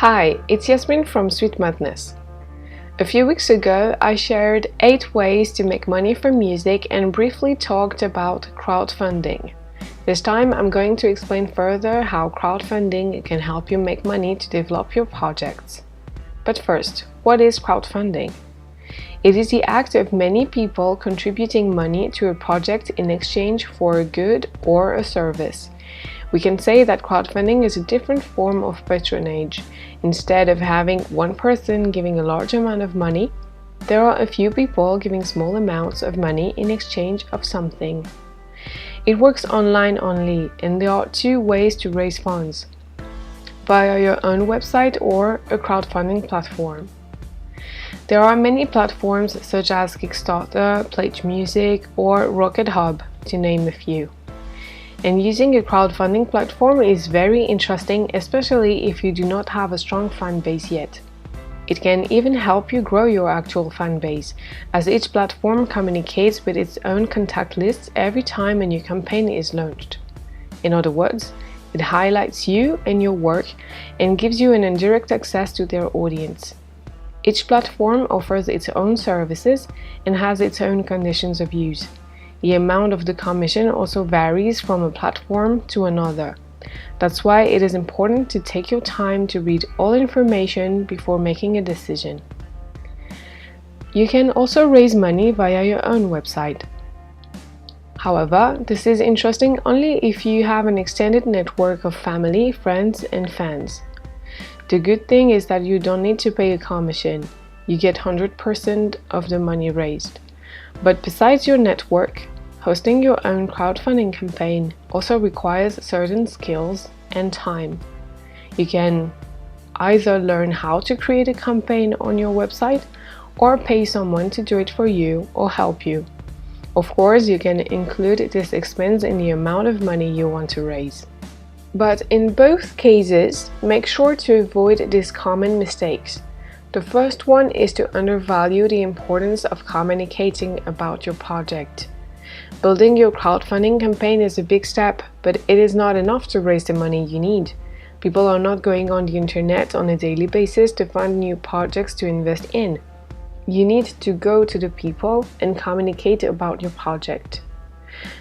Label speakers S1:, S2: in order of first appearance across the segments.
S1: Hi, it's Yasmine from Sweet Madness. A few weeks ago, I shared 8 ways to make money from music and briefly talked about crowdfunding. This time, I'm going to explain further how crowdfunding can help you make money to develop your projects. But first, what is crowdfunding? It is the act of many people contributing money to a project in exchange for a good or a service. We can say that crowdfunding is a different form of patronage. Instead of having one person giving a large amount of money, there are a few people giving small amounts of money in exchange of something. It works online only, and there are 2 ways to raise funds: via your own website or a crowdfunding platform. There are many platforms such as Kickstarter, Pledge Music, or Rocket Hub, to name a few. And using a crowdfunding platform is very interesting, especially if you do not have a strong fan base yet. It can even help you grow your actual fan base, as each platform communicates with its own contact lists every time a new campaign is launched. In other words, it highlights you and your work and gives you an indirect access to their audience. Each platform offers its own services and has its own conditions of use. The amount of the commission also varies from a platform to another. That's why it is important to take your time to read all information before making a decision. You can also raise money via your own website. However, this is interesting only if you have an extended network of family, friends, and fans. The good thing is that you don't need to pay a commission. You get 100% of the money raised. But besides your network, hosting your own crowdfunding campaign also requires certain skills and time. You can either learn how to create a campaign on your website or pay someone to do it for you or help you. Of course, you can include this expense in the amount of money you want to raise. But in both cases, make sure to avoid these common mistakes. The first one is to undervalue the importance of communicating about your project. Building your crowdfunding campaign is a big step, but it is not enough to raise the money you need. People are not going on the internet on a daily basis to find new projects to invest in. You need to go to the people and communicate about your project.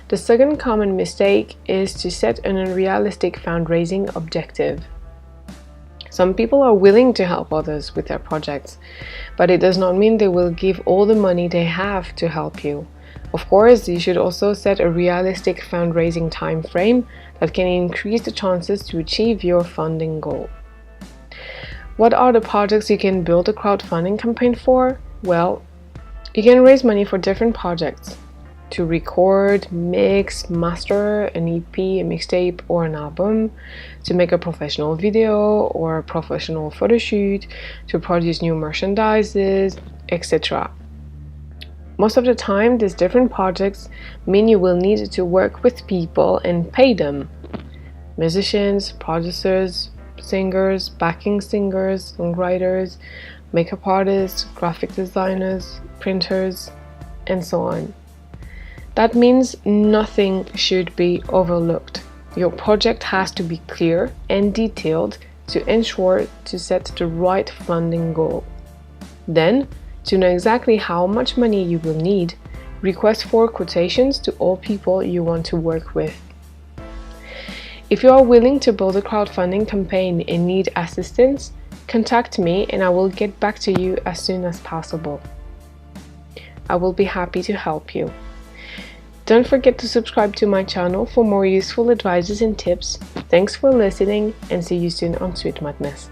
S1: The second common mistake is to set an unrealistic fundraising objective. Some people are willing to help others with their projects, but it does not mean they will give all the money they have to help you. Of course, you should also set a realistic fundraising time frame that can increase the chances to achieve your funding goal. What are the projects you can build a crowdfunding campaign for? Well, you can raise money for different projects: to record, mix, master an EP, a mixtape, or an album, to make a professional video or a professional photo shoot, to produce new merchandises, etc. Most of the time, these different projects mean you will need to work with people and pay them: musicians, producers, singers, backing singers, songwriters, makeup artists, graphic designers, printers, and so on. That means nothing should be overlooked. Your project has to be clear and detailed to ensure to set the right funding goal. Then, to know exactly how much money you will need, request for quotations to all people you want to work with. If you are willing to build a crowdfunding campaign and need assistance, contact me and I will get back to you as soon as possible. I will be happy to help you. Don't forget to subscribe to my channel for more useful advices and tips. Thanks for listening, and see you soon on Sweet Madness.